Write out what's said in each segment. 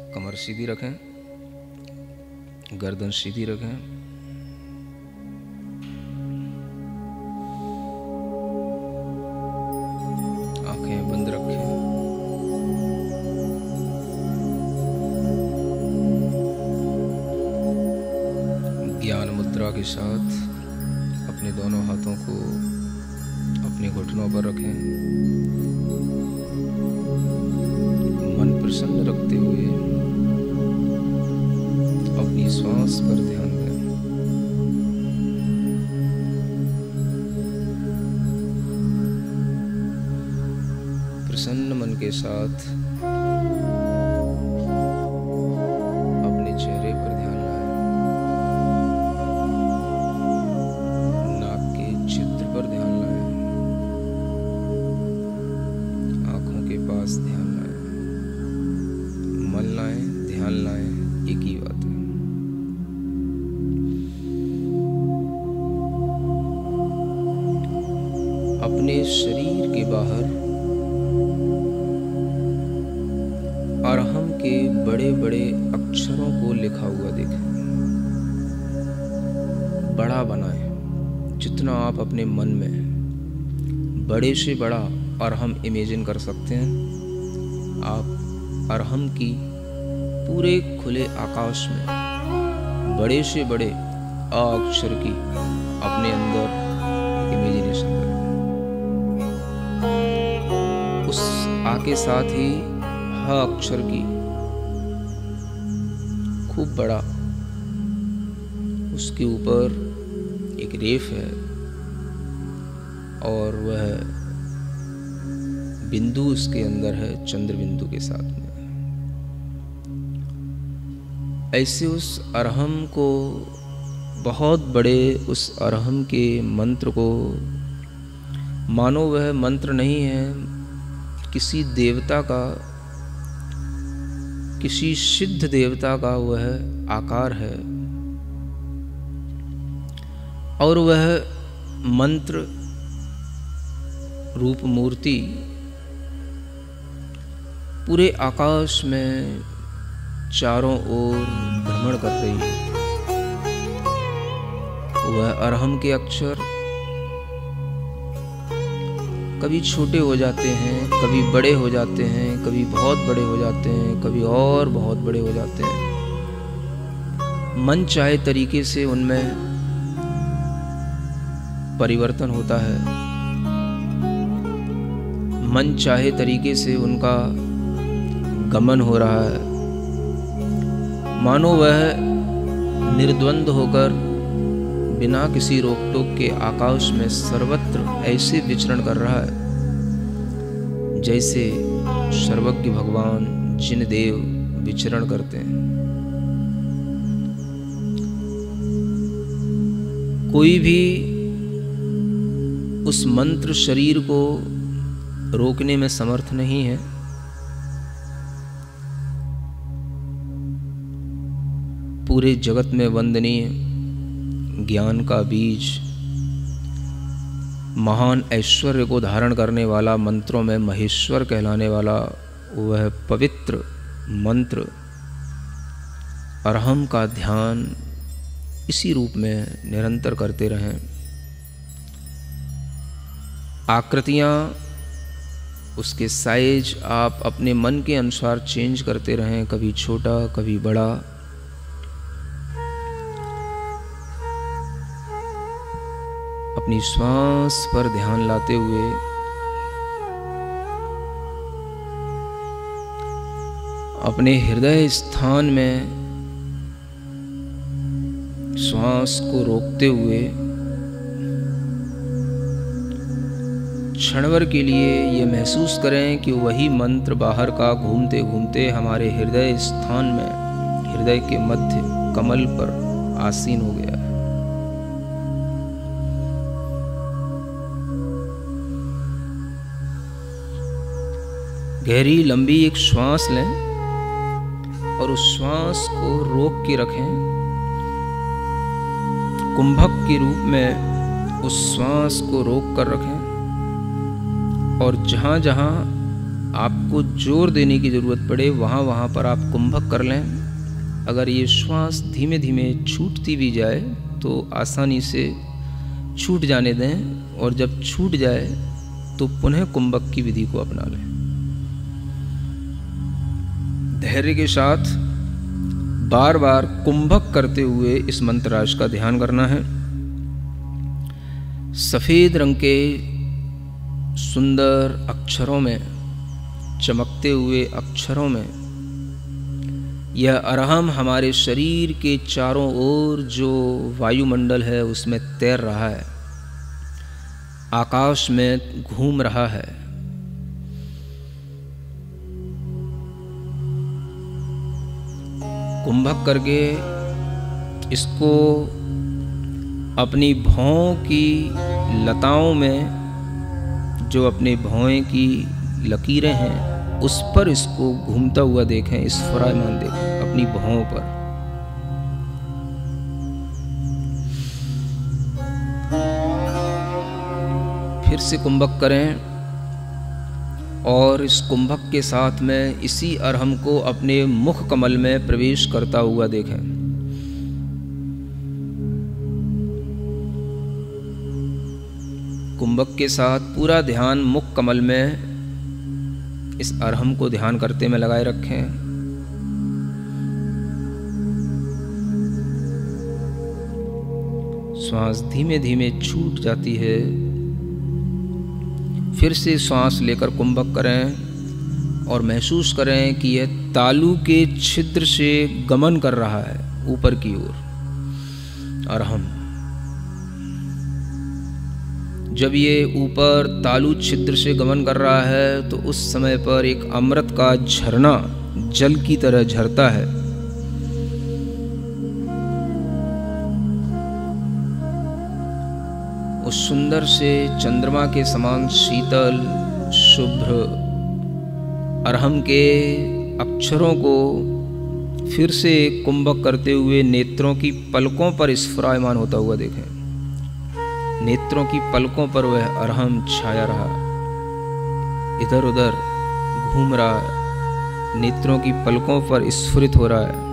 कमर सीधी रखें, गर्दन सीधी रखें, आंखें बंद रखें। ज्ञान मुद्रा के साथ अपने दोनों हाथों को अपने घुटनों पर रखें। मन प्रसन्न रखते हुए अपनी श्वास पर ध्यान दें। प्रसन्न मन के साथ अपने चेहरे पर ध्यान लाएं, नाक के छिद्र पर ध्यान लाएं, आंखों के पास ध्यान लाएं, मन लाएं, ध्यान लाएं, एक ही बात है। अपने शरीर के बाहर अरहम के बड़े बड़े अक्षरों को लिखा हुआ देखें। बड़ा बनाएं, जितना आप अपने मन में बड़े से बड़ा अरहम इमेजिन कर सकते हैं। आप अरहम की पूरे खुले आकाश में बड़े से बड़े अ अक्षर की अपने अंदर इमेजिनेशन करें। उस आ के साथ ही ह अक्षर की खूब बड़ा, उसके ऊपर एक रेफ है और वह बिंदु उसके अंदर है, चंद्र बिंदु के साथ में। ऐसे उस अरहम को, बहुत बड़े उस अरहम के मंत्र को, मानो वह मंत्र नहीं है, किसी देवता का, किसी सिद्ध देवता का वह आकार है और वह मंत्र रूप मूर्ति पूरे आकाश में चारों ओर भ्रमण कर रही है। वह अरहम के अक्षर कभी छोटे हो जाते हैं, कभी बड़े हो जाते हैं, कभी बहुत बड़े हो जाते हैं, कभी और बहुत बड़े हो जाते हैं। मन चाहे तरीके से उनमें परिवर्तन होता है, मन चाहे तरीके से उनका गमन हो रहा है, मानो वह निर्द्वंद होकर बिना किसी रोक टोक के आकाश में सर्वत्र ऐसे विचरण कर रहा है जैसे सर्वज्ञ भगवान जिन देव विचरण करते हैं। कोई भी उस मंत्र शरीर को रोकने में समर्थ नहीं है। पूरे जगत में वंदनीय ज्ञान का बीज, महान ऐश्वर्य को धारण करने वाला, मंत्रों में महेश्वर कहलाने वाला वह पवित्र मंत्र अरहम का ध्यान इसी रूप में निरंतर करते रहें। आकृतियाँ, उसके साइज आप अपने मन के अनुसार चेंज करते रहें, कभी छोटा कभी बड़ा। अपनी श्वास पर ध्यान लाते हुए अपने हृदय स्थान में श्वास को रोकते हुए क्षणभर के लिए ये महसूस करें कि वही मंत्र बाहर का घूमते घूमते हमारे हृदय स्थान में, हृदय के मध्य कमल पर आसीन हो गया है। गहरी लंबी एक श्वास लें और उस श्वास को रोक के रखें। कुंभक के रूप में उस श्वास को रोक कर रखें और जहाँ जहाँ आपको जोर देने की ज़रूरत पड़े वहाँ वहाँ पर आप कुंभक कर लें। अगर ये श्वास धीमे धीमे छूटती भी जाए तो आसानी से छूट जाने दें, और जब छूट जाए तो पुनः कुंभक की विधि को अपना लें। धैर्य के साथ बार बार कुंभक करते हुए इस मंत्रराज का ध्यान करना है। सफ़ेद रंग के सुंदर अक्षरों में, चमकते हुए अक्षरों में यह अरहम हमारे शरीर के चारों ओर जो वायुमंडल है उसमें तैर रहा है, आकाश में घूम रहा है। कुंभक करके इसको अपनी भौं की लताओं में, जो अपने भौं की लकीरें हैं उस पर इसको घूमता हुआ देखें, इस फरायमान देखें अपनी भौं पर। फिर से कुंभक करें और इस कुंभक के साथ में इसी अरहम को अपने मुख कमल में प्रवेश करता हुआ देखें। कुंभक के साथ पूरा ध्यान मुख कमल में इस अरहम को ध्यान करते में लगाए रखें। श्वास धीमे धीमे छूट जाती है। फिर से श्वास लेकर कुंभक करें और महसूस करें कि यह तालु के छिद्र से गमन कर रहा है ऊपर की ओर अरहम। जब ये ऊपर तालु छिद्र से गमन कर रहा है तो उस समय पर एक अमृत का झरना जल की तरह झरता है। उस सुंदर से चंद्रमा के समान शीतल शुभ्र अरहम के अक्षरों को फिर से कुंभक करते हुए नेत्रों की पलकों पर स्फुरायमान होता हुआ देखें। नेत्रों की पलकों पर वह अरहम छाया रहा, इधर उधर घूम रहा है, नेत्रों की पलकों पर स्फुरित हो रहा है।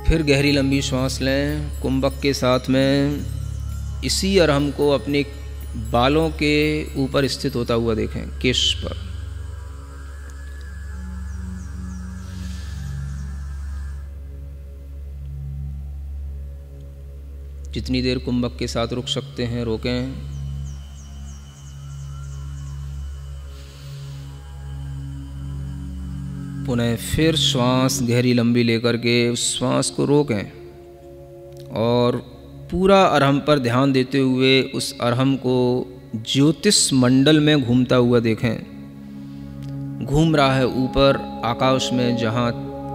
फिर गहरी लंबी श्वास लें। कुंभक के साथ में इसी अरहम को अपने बालों के ऊपर स्थित होता हुआ देखें, केश पर। जितनी देर कुंभक के साथ रुक सकते हैं रोकें। पुनः फिर श्वास गहरी लंबी लेकर के उस श्वास को रोकें और पूरा अरहम पर ध्यान देते हुए उस अरहम को ज्योतिष मंडल में घूमता हुआ देखें। घूम रहा है ऊपर आकाश में, जहाँ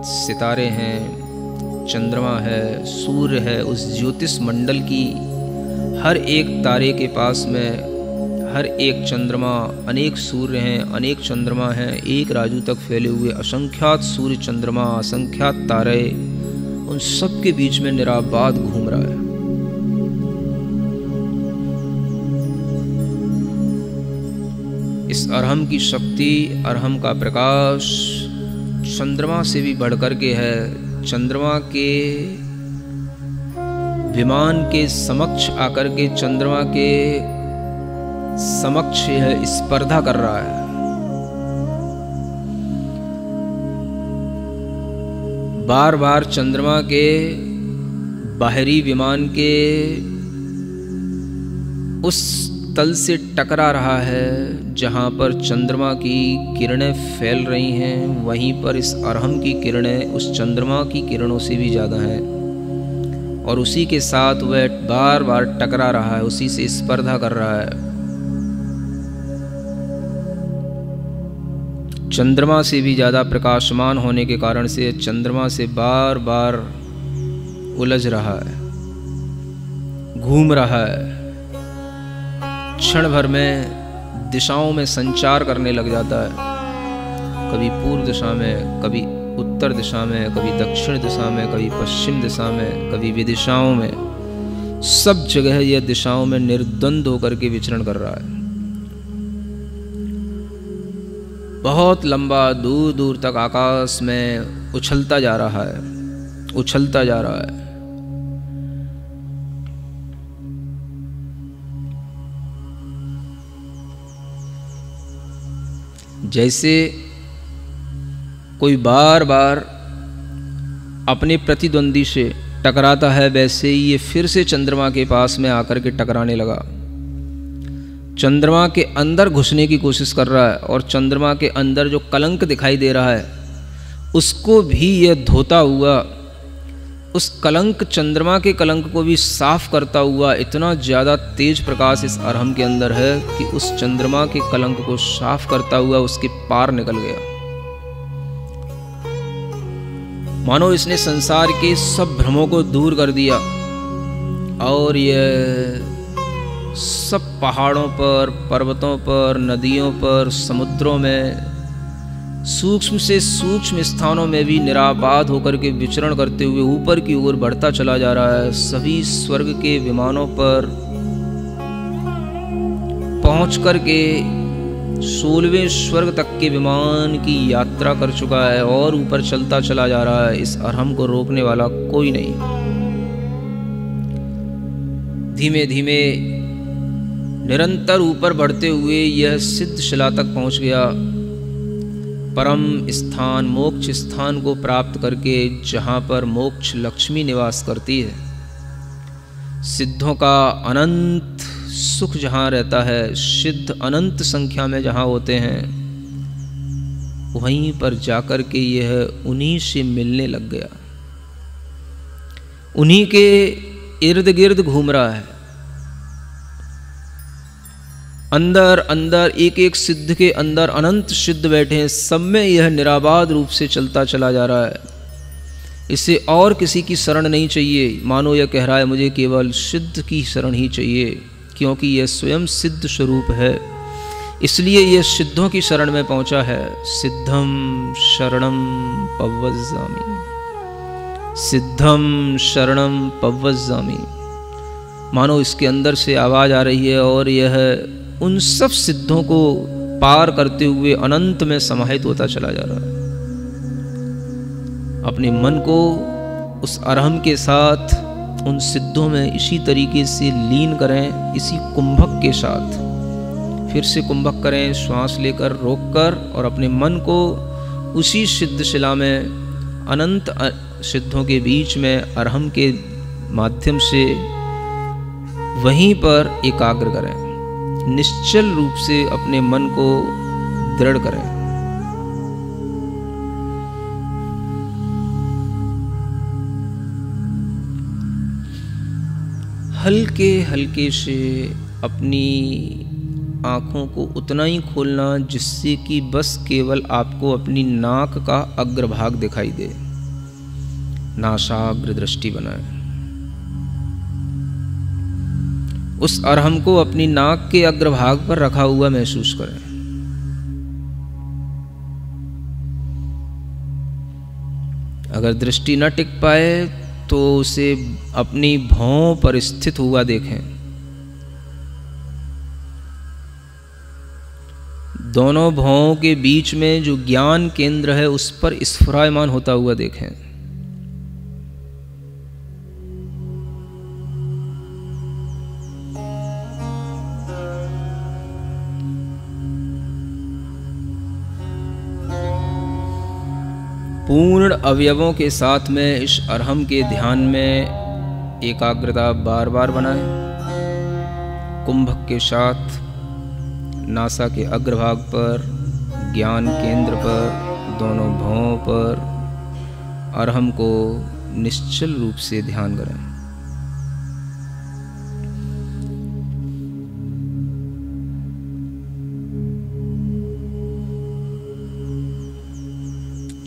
सितारे हैं, चंद्रमा है, सूर्य है, उस ज्योतिष मंडल की हर एक तारे के पास में हर एक चंद्रमा, अनेक सूर्य हैं, अनेक चंद्रमा हैं, एक राजू तक फैले हुए असंख्यात सूर्य, चंद्रमा, असंख्यात तारे, उन सब के बीच में निराबाद घूम रहा है। इस अरहम की शक्ति, अरहम का प्रकाश चंद्रमा से भी बढ़कर के है। चंद्रमा के विमान के समक्ष आकर के चंद्रमा के समक्ष यह स्पर्धा कर रहा है। बार बार चंद्रमा के बाहरी विमान के उस तल से टकरा रहा है जहां पर चंद्रमा की किरणें फैल रही हैं। वहीं पर इस अरहम की किरणें उस चंद्रमा की किरणों से भी ज़्यादा हैं और उसी के साथ वह बार बार टकरा रहा है, उसी से स्पर्धा कर रहा है। चंद्रमा से भी ज़्यादा प्रकाशमान होने के कारण से चंद्रमा से बार बार उलझ रहा है, घूम रहा है। क्षण भर में दिशाओं में संचार करने लग जाता है, कभी पूर्व दिशा में, कभी उत्तर दिशा में, कभी दक्षिण दिशा में, कभी पश्चिम दिशा में, कभी विदिशाओं में। सब जगह यह दिशाओं में निर्द्वंद होकर के विचरण कर रहा है। बहुत लंबा दूर दूर तक आकाश में उछलता जा रहा है, उछलता जा रहा है। जैसे कोई बार बार अपने प्रतिद्वंदी से टकराता है, वैसे ही ये फिर से चंद्रमा के पास में आकर के टकराने लगा। चंद्रमा के अंदर घुसने की कोशिश कर रहा है और चंद्रमा के अंदर जो कलंक दिखाई दे रहा है उसको भी यह धोता हुआ, उस कलंक, चंद्रमा के कलंक को भी साफ करता हुआ इतना ज़्यादा तेज प्रकाश इस अरहम के अंदर है कि उस चंद्रमा के कलंक को साफ करता हुआ उसके पार निकल गया। मानो इसने संसार के सब भ्रमों को दूर कर दिया और यह सब पहाड़ों पर, पर्वतों पर, नदियों पर, समुद्रों में, सूक्ष्म से सूक्ष्म स्थानों में भी निराबाद होकर के विचरण करते हुए ऊपर की ओर बढ़ता चला जा रहा है। सभी स्वर्ग के विमानों पर पहुंच कर के 16वें स्वर्ग तक के विमान की यात्रा कर चुका है और ऊपर चलता चला जा रहा है। इस अरहम को रोकने वाला कोई नहीं। धीमे धीमे निरंतर ऊपर बढ़ते हुए यह सिद्ध शिला तक पहुंच गया, परम स्थान, मोक्ष स्थान को प्राप्त करके, जहां पर मोक्ष लक्ष्मी निवास करती है। सिद्धों का अनंत सुख जहां रहता है, सिद्ध अनंत संख्या में जहां होते हैं, वहीं पर जाकर के यह उन्हीं से मिलने लग गया, उन्हीं के इर्द गिर्द घूम रहा है। अंदर अंदर एक एक सिद्ध के अंदर अनंत सिद्ध बैठे हैं, सब में यह निराबाद रूप से चलता चला जा रहा है। इसे और किसी की शरण नहीं चाहिए। मानो यह कह रहा है मुझे केवल सिद्ध की शरण ही चाहिए, क्योंकि यह स्वयं सिद्ध स्वरूप है, इसलिए यह सिद्धों की शरण में पहुंचा है। सिद्धम शरणम पव्वज्जामि, सिद्धम शरणम पव्वज्जामि। मानो इसके अंदर से आवाज आ रही है और यह उन सब सिद्धों को पार करते हुए अनंत में समाहित होता चला जा रहा है। अपने मन को उस अरहम के साथ उन सिद्धों में इसी तरीके से लीन करें, इसी कुंभक के साथ फिर से कुंभक करें, श्वास लेकर, रोककर, और अपने मन को उसी सिद्ध शिला में अनंत सिद्धों के बीच में अरहम के माध्यम से वहीं पर एकाग्र करें। निश्चल रूप से अपने मन को दृढ़ करें। हल्के हल्के से अपनी आँखों को उतना ही खोलना जिससे कि बस केवल आपको अपनी नाक का अग्रभाग दिखाई दे। नासाग्र दृष्टि बनाएं। उस अरहम को अपनी नाक के अग्रभाग पर रखा हुआ महसूस करें। अगर दृष्टि न टिक पाए तो उसे अपनी भौं पर स्थित हुआ देखें। दोनों भौं के बीच में जो ज्ञान केंद्र है उस पर स्फुरायमान होता हुआ देखें। पूर्ण अवयवों के साथ में इस अरहम के ध्यान में एकाग्रता बार बार बनाएं। कुंभक के साथ नासा के अग्रभाग पर, ज्ञान केंद्र पर, दोनों भौं पर अरहम को निश्चल रूप से ध्यान करें।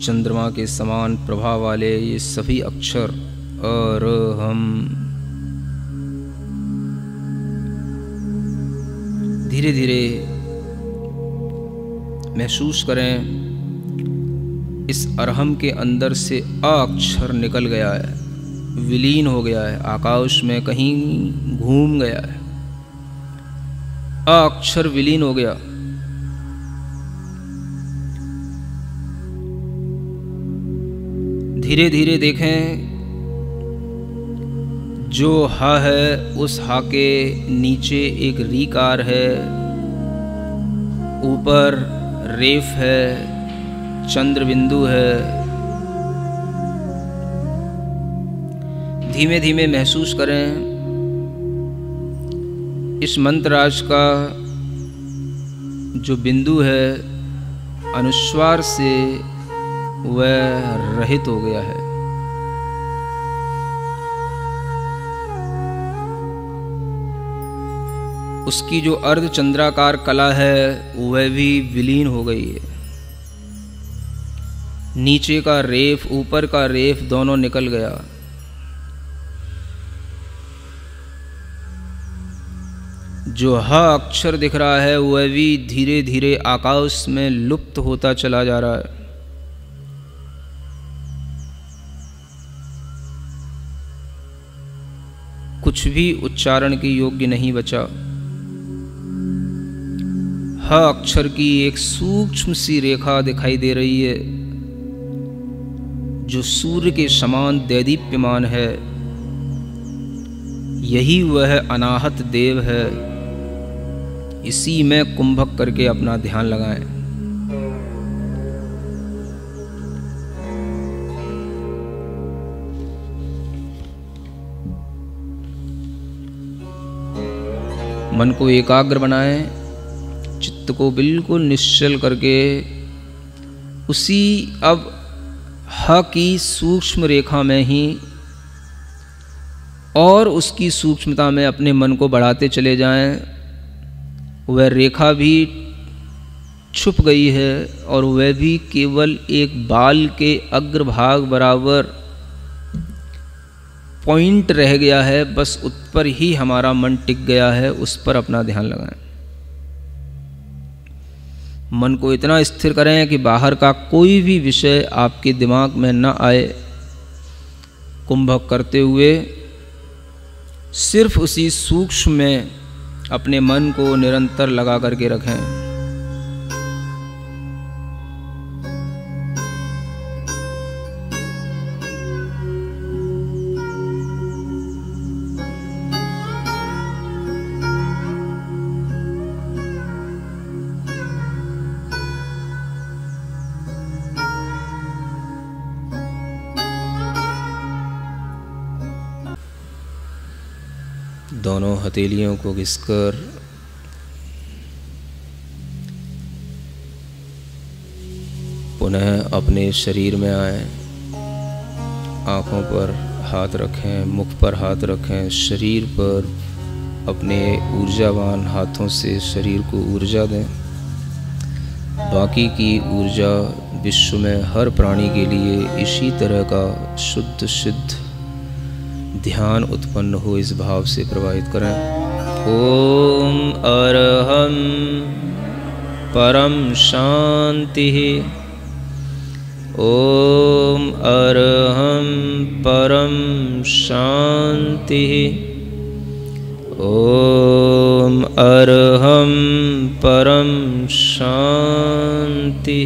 चंद्रमा के समान प्रभाव वाले ये सभी अक्षर अरहम धीरे धीरे महसूस करें। इस अरहम के अंदर से अ अक्षर निकल गया है, विलीन हो गया है, आकाश में कहीं घूम गया है। अ अक्षर विलीन हो गया धीरे धीरे देखें, जो हा है उस हा के नीचे एक रीकार है, ऊपर रेफ है, चंद्र बिंदु है। धीमे धीमे महसूस करें इस मंत्रराज का जो बिंदु है अनुस्वार से वह रहित हो गया है। उसकी जो अर्धचंद्राकार कला है वह भी विलीन हो गई है। नीचे का रेफ ऊपर का रेफ दोनों निकल गया। जो ह अक्षर दिख रहा है वह भी धीरे धीरे आकाश में लुप्त होता चला जा रहा है। कुछ भी उच्चारण के योग्य नहीं बचा। ह अक्षर की एक सूक्ष्म सी रेखा दिखाई दे रही है जो सूर्य के समान दैदीप्यमान है। यही वह अनाहत देव है। इसी में कुंभक करके अपना ध्यान लगाएं। मन को एकाग्र बनाएं, चित्त को बिल्कुल निश्चल करके उसी अब ह की सूक्ष्म रेखा में ही और उसकी सूक्ष्मता में अपने मन को बढ़ाते चले जाएं। वह रेखा भी छुप गई है और वह भी केवल एक बाल के अग्रभाग बराबर पॉइंट रह गया है। बस उस पर ही हमारा मन टिक गया है। उस पर अपना ध्यान लगाएं। मन को इतना स्थिर करें कि बाहर का कोई भी विषय आपके दिमाग में न आए। कुंभक करते हुए सिर्फ उसी सूक्ष्म में अपने मन को निरंतर लगा करके रखें। दोनों हथेलियों को घिसकर पुनः अपने शरीर में आए। आँखों पर हाथ रखें, मुख पर हाथ रखें, शरीर पर अपने ऊर्जावान हाथों से शरीर को ऊर्जा दें। बाकी की ऊर्जा विश्व में हर प्राणी के लिए इसी तरह का शुद्ध सिद्ध ध्यान उत्पन्न हो, इस भाव से प्रवाहित करें। ओम अरहं परम शांति। ओम अरहं परम शांति। ओम अरहं परम शांति।